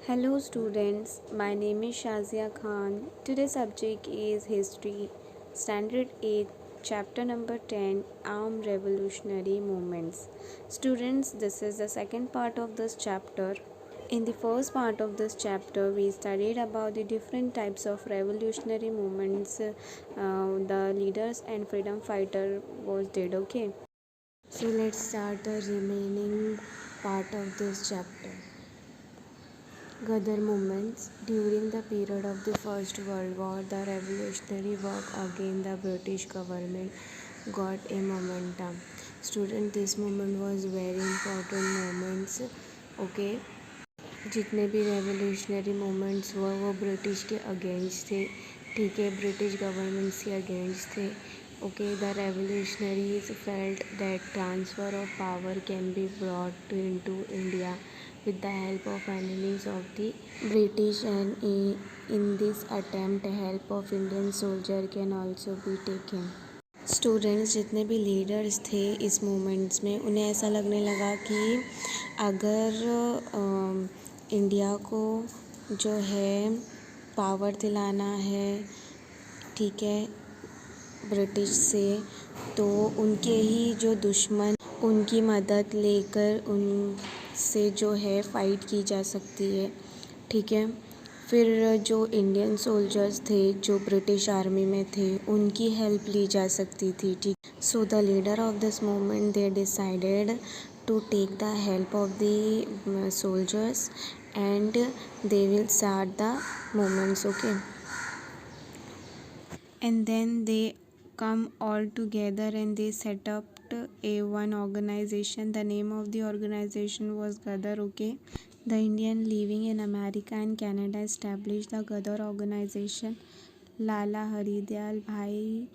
Hello students, my name is Shazia Khan. Today's subject is History, Standard 8, Chapter number 10, Armed Revolutionary Movements. Students, this is the second part of this chapter. In the first part of this chapter, we studied about the different types of revolutionary movements the leaders and freedom fighter was did. Okay, so let's start the remaining part of this chapter. Ghadar movements. During the period of the First World War, the revolutionary work against the British government got a momentum. Student, this movement was very important moments. Okay, जितने भी revolutionary movements हुआ वो British के against थे. ठीक है, British governments के against थे. Okay, the revolutionaries felt that transfer of power can be brought into India with the help of enemies of the British, and in this attempt help of Indian soldier can also be taken. Students जितने भी leaders थे इस movements में उन्हें ऐसा लगने लगा कि अगर इंडिया को जो है पावर दिलाना है, ठीक है, ब्रिटिश से, तो उनके ही जो दुश्मन उनकी मदद लेकर उनसे जो है फ़ाइट की जा सकती है. ठीक है, फिर जो इंडियन सोल्जर्स थे जो ब्रिटिश आर्मी में थे उनकी हेल्प ली जा सकती थी. ठीक, so the leader of this movement they decided to take the help of the soldiers and they will start the movements. Okay, and then they come all together and they set up a one organization. The name of the organization was Ghadar. Okay, the Indian living in America and Canada established the Ghadar organization. Lala Haridayal Bhai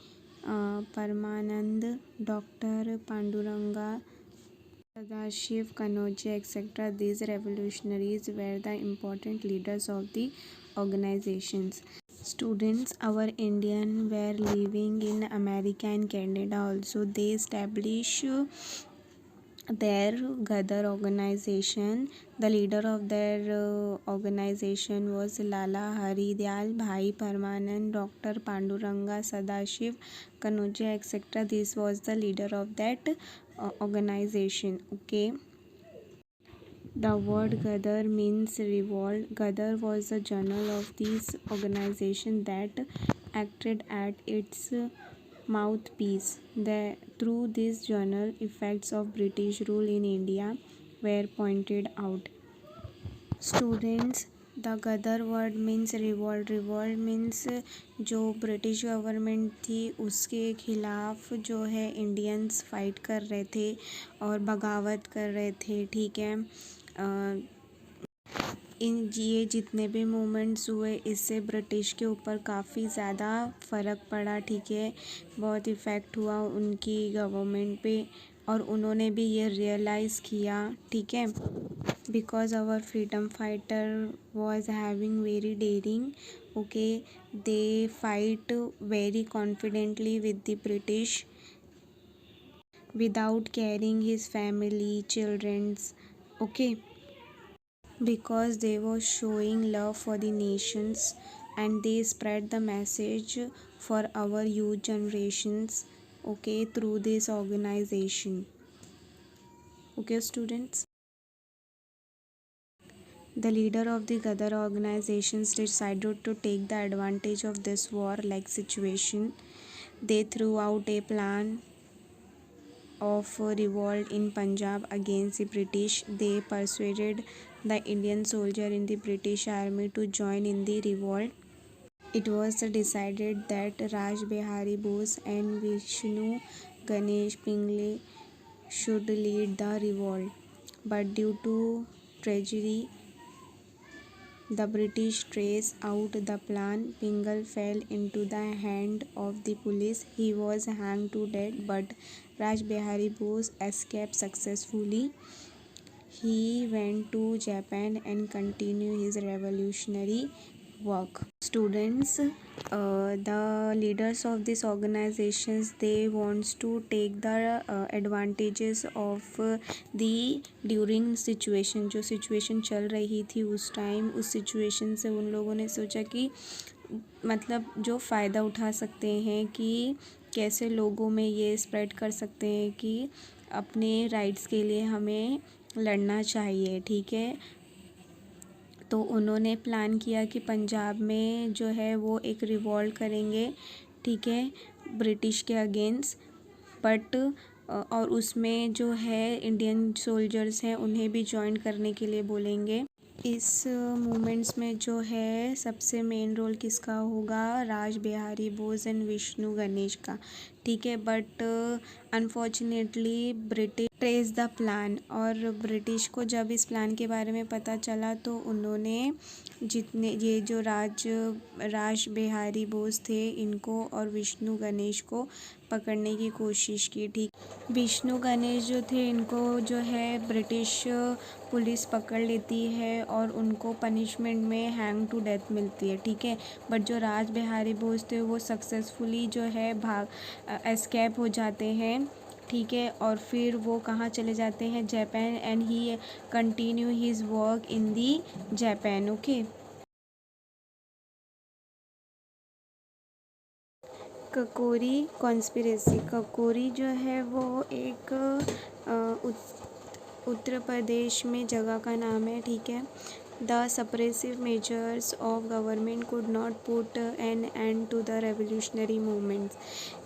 Paramanand, Dr. Panduranga, Sadashiv Kanoje, etc. These revolutionaries were the important leaders of the organizations. Students, our Indian were living in America and Canada also. They established their Ghadar organization. The leader of their organization was Lala Haridayal Bhai Paramanand, Dr. Panduranga, Sadashiv Kanoje, etc. This was the leader of that organization. Okay, the word Ghadar means revolt. Ghadar was the journal of this organization that acted as its mouthpiece. Through this journal, effects of British rule in India were pointed out. Students, the Ghadar word means revolt. Revolt means जो British government थी उसके खिलाफ जो है Indians fight कर रहे थे और बगावत कर रहे थे. ठीक है, ये जितने भी मूवमेंट्स हुए इससे ब्रिटिश के ऊपर काफ़ी ज़्यादा फ़र्क पड़ा. ठीक है, बहुत इफ़ेक्ट हुआ उनकी गवर्नमेंट पे और उन्होंने भी ये रियलाइज़ किया. ठीक है, because our freedom fighter was having very daring. Okay, they fight very confidently with the British without caring his family, children's. Okay, because they were showing love for the nations and they spread the message for our youth generations. Okay, through this organization. Okay, students, the leader of the Ghadar organizations decided to take the advantage of this war-like situation. They threw out a plan of revolt in Punjab against the British. They persuaded the Indian soldier in the British army to join in the revolt. It was decided that Raj Behari Bose and Vishnu Ganesh Pingle should lead the revolt. But due to tragedy, the British traced out the plan. Pingle fell into the hand of the police. He was hanged to death, but Raj Behari Bose escaped successfully. He went to Japan and continued his revolutionary work. Students, the leaders of these organizations, they wants to take the advantages of the during situation, जो situation चल रही थी उस time, उस situation से उन लोगों ने सोचा कि मतलब जो फ़ायदा उठा सकते हैं कि कैसे लोगों में ये स्प्रेड कर सकते हैं कि अपने राइट्स के लिए हमें लड़ना चाहिए, ठीक है। तो उन्होंने प्लान किया कि पंजाब में जो है वो एक रिवॉल्ट करेंगे, ठीक है, ब्रिटिश के अगेंस्ट। बट और उसमें जो है इंडियन सोल्जर्स हैं उन्हें भी ज्वाइन करने के लिए बोलेंगे। इस मूवमेंट्स में जो है सबसे मेन रोल किसका होगा, राज बिहारी बोस एंड विष्णु गणेश का, ठीक है। But unfortunately British trace the plan, और ब्रिटिश को जब इस प्लान के बारे में पता चला तो उन्होंने जितने ये जो राज बिहारी बोस थे इनको और विष्णु गणेश को पकड़ने की कोशिश की, ठीक। विष्णु गणेश जो थे इनको जो है ब्रिटिश पुलिस पकड़ लेती है और उनको पनिशमेंट में हैंग टू डेथ मिलती है, ठीक है। बट जो राज बिहारी बोस थे वो सक्सेसफुली जो है एस्केप हो जाते हैं, ठीक है। और फिर वो कहाँ चले जाते हैं, Japan, and he continue his work in the Japan, okay. Kakori conspiracy, Kakori जो है वो एक उत्तर प्रदेश में जगह का नाम है, ठीक है। The suppressive measures of government could not put an end to the revolutionary movements.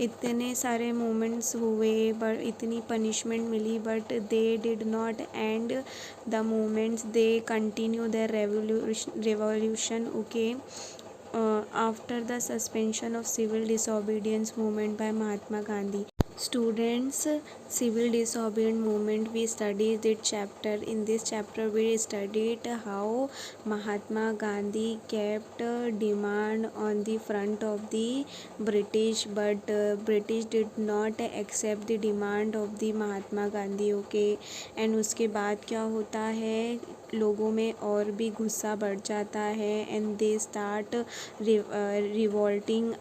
इतने सारे मूवमेंट्स हुए बट इतनी पनिशमेंट मिली but they did not end the movements, they continue the revolution, okay. After the suspension of civil disobedience movement by Mahatma Gandhi. Students, civil disobedience movement, we studied this chapter. In this chapter we studied how Mahatma Gandhi kept demand on the front of the British, but British did not accept the demand of the Mahatma Gandhi, okay। And उसके बाद क्या होता है, लोगों में और भी गुस्सा बढ़ जाता है and they start revolting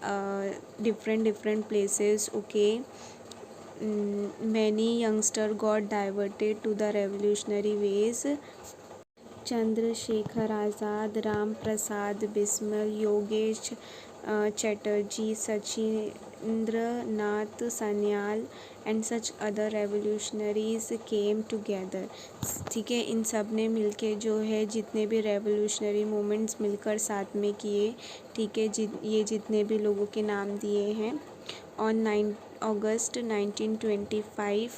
different places, okay. Many youngsters got diverted to the revolutionary ways. Chandrashekhar Azad, Ram Prasad Bismil, Yogesh Chatterjee, Sachindra Nath Sanyal and such other revolutionaries came together, ठीक है। इन सब ने मिलके जो है जितने भी रेवोल्यूशनरी मूवमेंट्स मिलकर साथ में किए, ठीक है। ये जितने भी लोगों के नाम दिए हैं। On 9 August 1925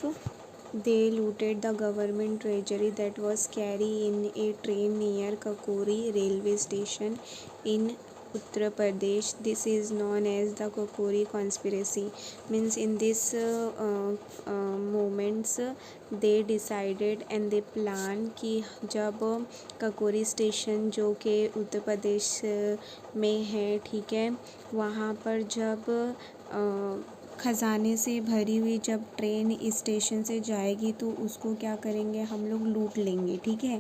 they looted the government treasury that was carried in a train near Kakori railway station in Uttar Pradesh. This is known as the Kakori conspiracy. Means in this moments they decided and they plan कि जब ककोरी station जो कि उत्तर प्रदेश में है, ठीक है, वहाँ पर जब ख़जाने से भरी हुई जब ट्रेन इस स्टेशन से जाएगी तो उसको क्या करेंगे, हम लोग लूट लेंगे, ठीक है।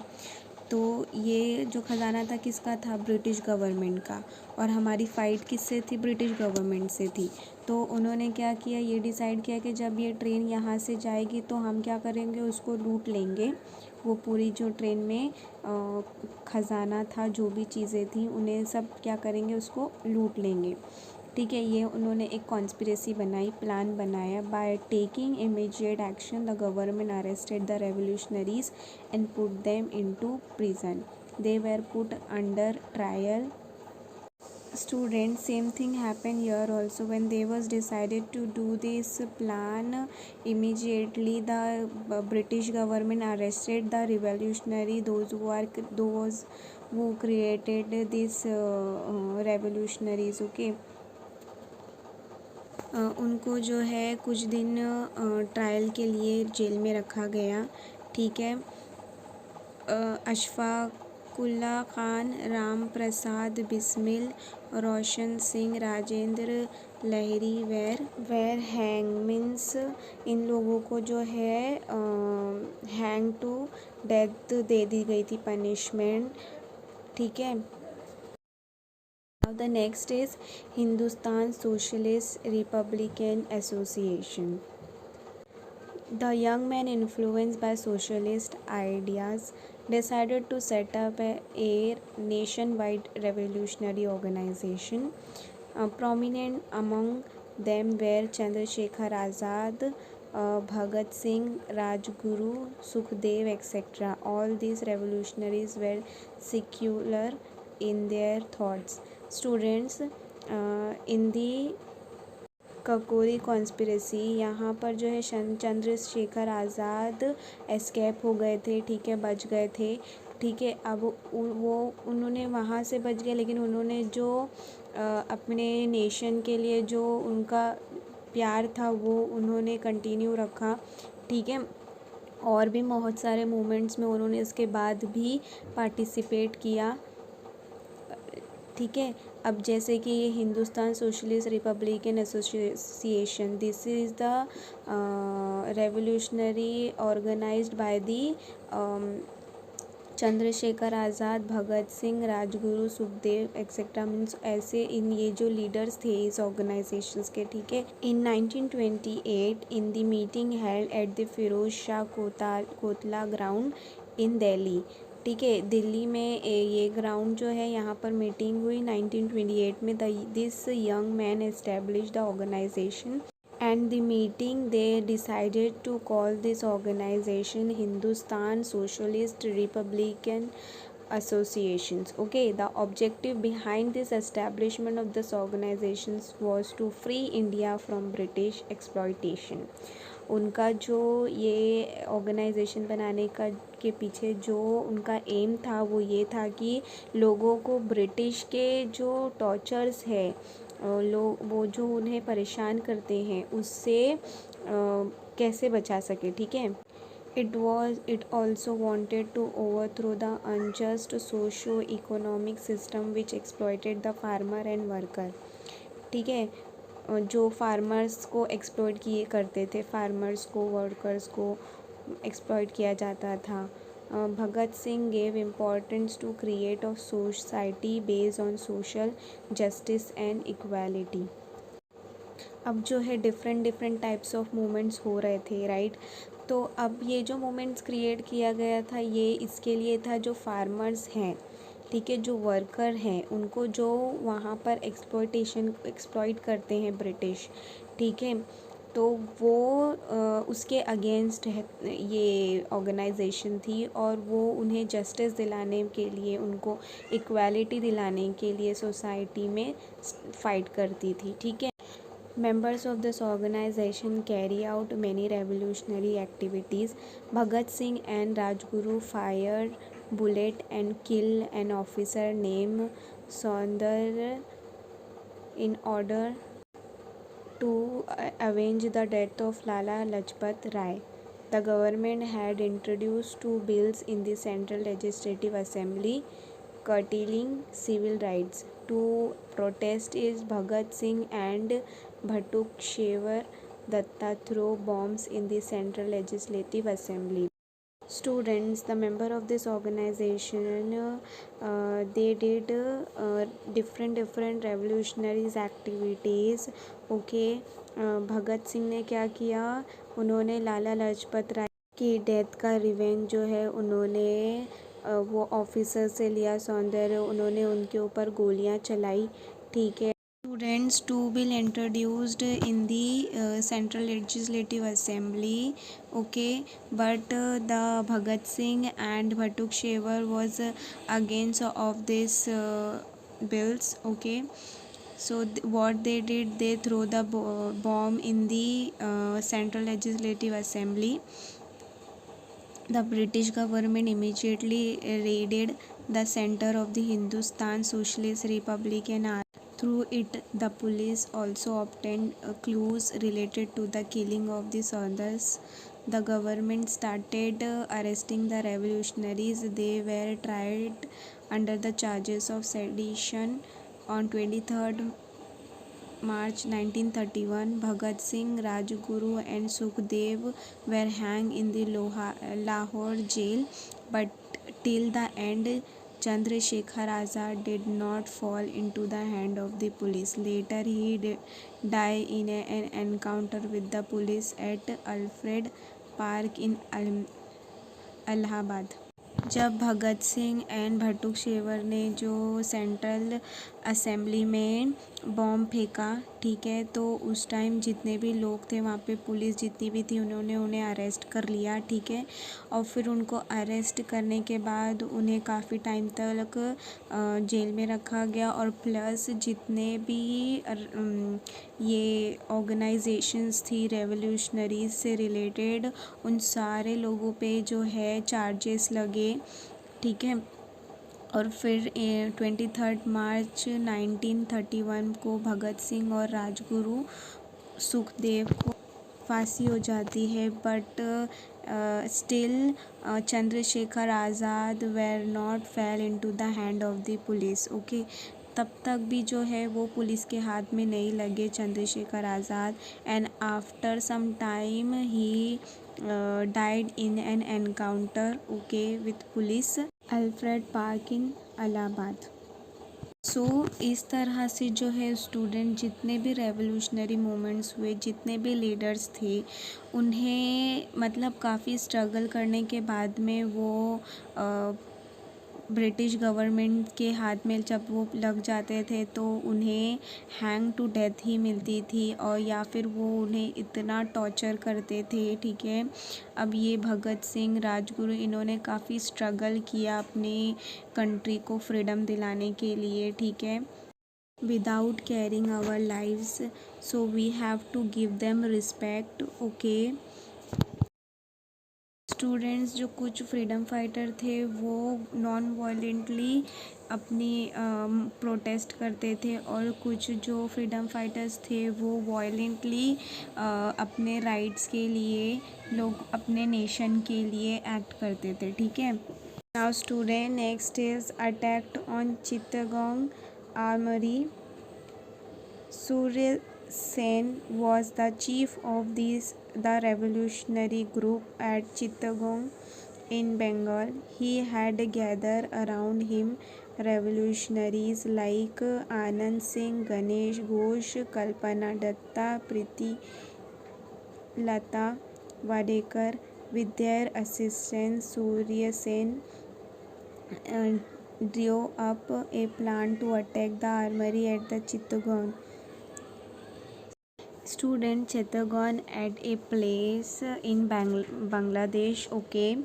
तो ये जो ख़जाना था किसका था, ब्रिटिश गवर्नमेंट का, और हमारी फ़ाइट किससे थी, ब्रिटिश गवर्नमेंट से थी। तो उन्होंने क्या किया, ये डिसाइड किया कि जब ये ट्रेन यहाँ से जाएगी तो हम क्या करेंगे, उसको लूट लेंगे। वो पूरी जो ट्रेन में ख़जाना था, जो भी चीज़ें थी उन्हें सब क्या करेंगे, उसको लूट लेंगे, ठीक है। ये उन्होंने एक कॉन्स्पिरेसी बनाई, प्लान बनाया। By taking immediate action the government arrested the revolutionaries and put them into prison, they were put under trial. Students, same thing happened here also. When they was decided to do this plan, immediately the British government arrested the revolutionary, those who created this revolutionaries, okay। उनको जो है कुछ दिन trial के लिए jail में रखा गया, ठीक है। अशफाकुल्ला खान, राम प्रसाद बिस्मिल, रोशन सिंह, राजेंद्र लहरी वेर हैंग, मीन्स इन लोगों को जो है हैंग टू डेथ दे दी गई थी, पनिशमेंट, ठीक है। The next is Hindustan Socialist Republican Association. The young man, influenced by socialist ideas, decided to set up a nationwide revolutionary organization. Prominent among them were Chandrasekhar Azad, Bhagat Singh, Rajguru, Sukhdev, etc. All these revolutionaries were secular in their thoughts. Students, in the Kakori conspiracy, यहाँ पर जो है Chandrashekhar Azad escape हो गए थे, ठीक है, बच गए थे, ठीक है। अब वो उन्होंने वहाँ से बच गए, लेकिन उन्होंने जो अपने नेशन के लिए जो उनका प्यार था वो उन्होंने कंटिन्यू रखा, ठीक है। और भी बहुत सारे मूवमेंट्स में उन्होंने इसके बाद भी पार्टिसिपेट किया, ठीक है। अब जैसे कि ये Hindustan Socialist Republican Association, this is the revolutionary organised by the Chandrashekhar Azad, Bhagat Singh, Rajguru, Sukhdev etcetera, means ऐसे इन ये जो लीडर्स थे इस ऑर्गेनाइजेशंस के, ठीक है। In 1928 in the meeting held at the Firoz Shah Kotla ground in Delhi, ठीक है, दिल्ली में ये ग्राउंड जो है यहाँ पर मीटिंग हुई 1928 में। This young man establish the organisation and the meeting they decided to call this organization Hindustan Socialist Republican Associations. Okay, the objective behind this establishment of this organizations was to free India from British exploitation. उनका जो ये organisation बनाने का के पीछे जो उनका M था वो ये था कि लोगों को ब्रिटिश के जो टॉर्चर्स है, लोग वो जो उन्हें परेशान करते हैं उससे कैसे बचा सके, ठीक है। It also wanted to overthrow the unjust socio-economic system which exploited the farmer and worker, ठीक है। जो फार्मर्स को एक्सप्लॉइट किए करते थे, फार्मर्स को, वर्कर्स को एक्सप्लॉइट किया जाता था। Bhagat Singh gave importance to create a society based on social justice and equality. अब जो है डिफरेंट टाइप्स ऑफ मूवमेंट्स हो रहे थे, राइट। तो अब ये जो मूवमेंट्स क्रिएट किया गया था ये इसके लिए था जो फार्मर्स हैं, ठीक है, जो वर्कर हैं, उनको जो वहाँ पर एक्सप्लॉइट करते हैं ब्रिटिश, ठीक है, तो वो उसके अगेंस्ट है ये ऑर्गेनाइजेशन थी, और वो उन्हें जस्टिस दिलाने के लिए, उनको इक्वालिटी दिलाने के लिए सोसाइटी में फ़ाइट करती थी, ठीक है। Members of this organization carry out many revolutionary activities. Bhagat Singh and Rajguru fired bullet and kill an officer named Saundar in order to avenge the death of Lala Lajpat Rai. The government had introduced two bills in the Central Legislative Assembly curtailing civil rights. To protest is Bhagat Singh and Bhatukeshwar Datta threw bombs in the Central Legislative Assembly. Students, the member of this organization, they did different revolutionaries activities. Okay, Bhagat Singh ने क्या किया, उन्होंने लाला लाजपत राय की death का revenge जो है उन्होंने वो ऑफिसर से लिया, सौंदर्य, उन्होंने उनके ऊपर गोलियां चलाई, ठीक है। Students, two bill introduced in the Central Legislative Assembly, okay, but the Bhagat Singh and Bhatukeshwar was against of this bills, okay. So what they did, they throw the bomb in the Central Legislative Assembly. The British government immediately raided the center of the Hindustan Socialist Republican Army. Through it, the police also obtained clues related to the killing of the soldiers. The government started arresting the revolutionaries. They were tried under the charges of sedition. On 23rd March 1931, Bhagat Singh, Rajguru and Sukhdev were hanged in the Lahore jail, but till the end Chandrasekhar Azad did not fall into the hand of the police. Later, he died in an encounter with the police at Alfred Park in Allahabad. जब Bhagat Singh and Bhattu shaver ने जो central assembly में bomb फेंका, ठीक है, तो उस time जितने भी लोग थे वहाँ पे, पुलिस जितनी भी थी, उन्होंने उन्हें अरेस्ट कर लिया, ठीक है। और फिर उनको अरेस्ट करने के बाद उन्हें काफ़ी टाइम तक जेल में रखा गया, और प्लस जितने भी ये ऑर्गेनाइजेशंस थी रेवोल्यूशनरीज से रिलेटेड, उन सारे लोगों पे जो है चार्जेस लगे, ठीक है। और फिर 23 मार्च 1931 को भगत सिंह और राजगुरु सुखदेव को फांसी हो जाती है, but still Chandrashekhar Azad were not fail into the hand of the police, okay. तब तक भी जो है वो पुलिस के हाथ में नहीं लगे Chandrashekhar Azad, and after some time he died in an encounter, okay, with police Alfred park in Allahabad. सो इस तरह से जो है स्टूडेंट जितने भी रेवोल्यूशनरी मूवमेंट्स हुए, जितने भी लीडर्स थे, उन्हें मतलब काफ़ी स्ट्रगल करने के बाद में वो ब्रिटिश गवर्नमेंट के हाथ में जब वो लग जाते थे तो उन्हें हैंग टू डेथ ही मिलती थी, और या फिर वो उन्हें इतना टॉर्चर करते थे, ठीक है। अब ये भगत सिंह, राजगुरु, इन्होंने काफ़ी स्ट्रगल किया अपनी कंट्री को फ्रीडम दिलाने के लिए, ठीक है। Without caring our lives, so we have to give them respect, okay. Students जो कुछ फ्रीडम फाइटर थे वो नॉन वायलेंटली अपनी प्रोटेस्ट करते थे, और कुछ जो फ्रीडम फाइटर्स थे वो वायलेंटली अपने राइट्स के लिए, लोग अपने नेशन के लिए एक्ट करते थे, ठीक है। Now student, next is attack on Chittagong armoury. Surya Sen was the chief of the revolutionary group at Chittagong in Bengal. He had gathered around him revolutionaries like Anand Singh, Ganesh Ghosh, Kalpana Datta, Priti Lata Wadekar. With their assistance, Surya Sen drew up a plan to attack the armory at the Chittagong. Student Chittagong at a place in Bangladesh, okay.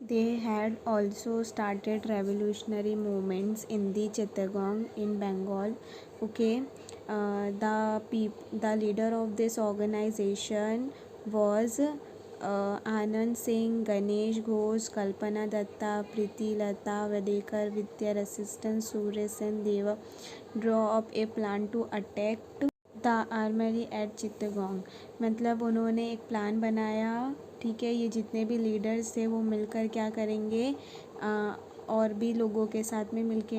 They had also started revolutionary movements in the Chittagong in Bengal, okay. The leader of this organization was Anand Singh, Ganesh Ghosh, Kalpana Datta, Priti Lata Wadekar. With their assistance, Surya Sen Deva drew up a plan to attack the armoury at Chittagong. मतलब उन्होंने एक plan बनाया, ठीक है। ये जितने भी leaders थे वो मिलकर क्या करेंगे, और भी लोगों के साथ में मिलके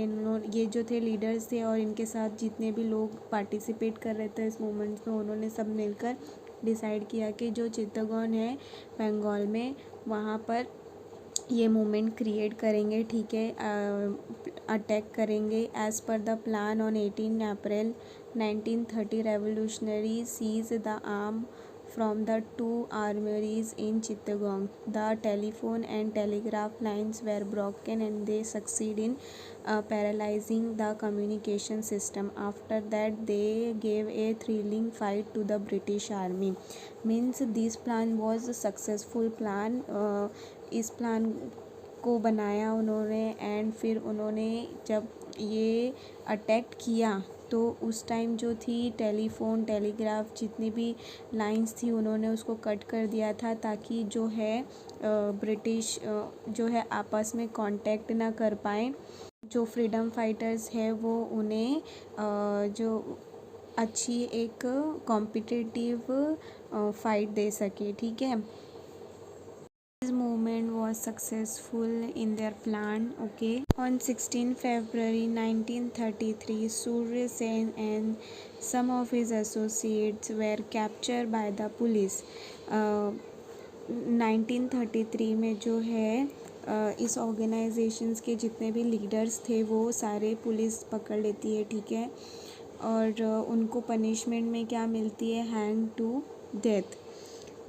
ये जो थे लीडर्स थे, और इनके साथ जितने भी लोग पार्टिसिपेट कर रहे थे इस मूवमेंट्स में, उन्होंने सब मिलकर डिसाइड किया कि जो चित्तगोंग है बंगाल में, वहाँ पर ये मूवमेंट क्रिएट करेंगे, ठीक है, अटैक करेंगे। As per the plan on 18 April 1930 revolutionaries seized the arm from the two armories in Chittagong. The telephone and telegraph lines were broken and they succeeded in paralyzing the communication system. After that, they gave a thrilling fight to the British Army. Means this plan was a successful plan. इस plan को बनाया उन्होंने, and फिर उन्होंने जब ये attack किया तो उस टाइम जो थी टेलीफोन, टेलीग्राफ, जितनी भी लाइंस थी, उन्होंने उसको कट कर दिया था, ताकि जो है ब्रिटिश जो है आपस में कांटेक्ट ना कर पाए। जो फ्रीडम फाइटर्स है वो उन्हें जो अच्छी एक कॉम्पिटिटिव फाइट दे सके, ठीक है। This movement was successful in their plan, okay. On 16 February 1933, Surya Sen and some of his associates were captured by the police. 1933 में जो है इस ऑर्गेनाइजेशंस के जितने भी लीडर्स थे वो सारे पुलिस पकड़ लेती है, ठीक है। और उनको पनिशमेंट में क्या मिलती है, hang to death.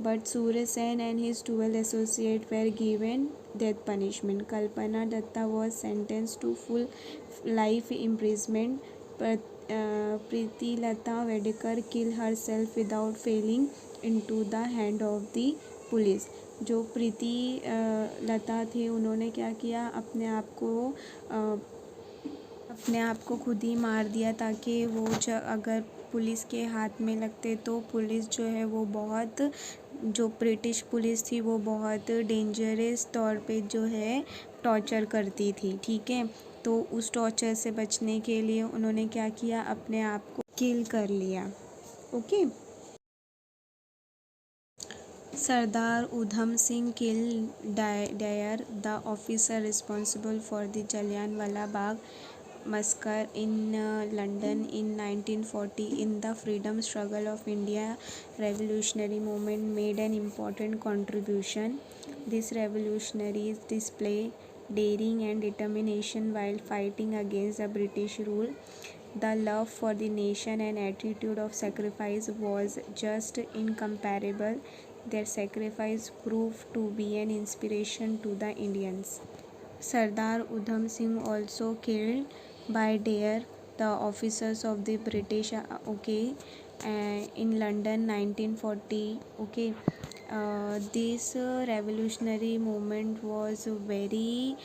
But Surya Sen and his 12 associate were given death punishment. Kalpana Dutta was sentence to full life imprisonment. Pritilata Waddedar kill her self without falling into the hand of the police. जो प्रीति लता थी उन्होंने क्या किया, अपने आप को खुद ही मार दिया, ताकि वो अगर पुलिस के हाथ में लगते तो पुलिस जो है वो बहुत, जो ब्रिटिश पुलिस थी वो बहुत डेंजरस तौर पे जो है टॉर्चर करती थी, ठीक है। तो उस टॉर्चर से बचने के लिए उन्होंने क्या किया, अपने आप को किल कर लिया। Okay. Sardar Udham Singh kill Dyer the officer responsible for the Jallianwala Bagh massacre in London in 1940. In the freedom struggle of India, revolutionary movement made an important contribution. These revolutionaries display daring and determination while fighting against the British rule. The love for the nation and attitude of sacrifice was just incomparable. Their sacrifice proved to be an inspiration to the Indians. Sardar Udham Singh also killed by dare the officers of the British, okay, in London 1940. Okay. This revolutionary movement was very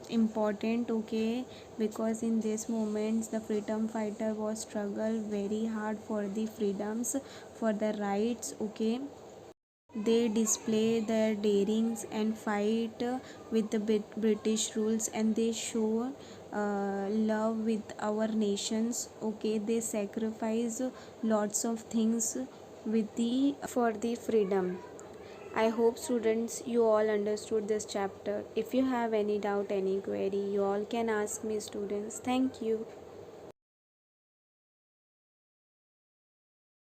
important, okay, because in this moment the freedom fighter was struggle very hard for the freedoms, for the rights, okay. They display their darings and fight with the British rules, and they show love with our nations, okay. They sacrifice lots of things with the for the freedom. I hope students you all understood this chapter. If you have any doubt, any query, you all can ask me, students. Thank you.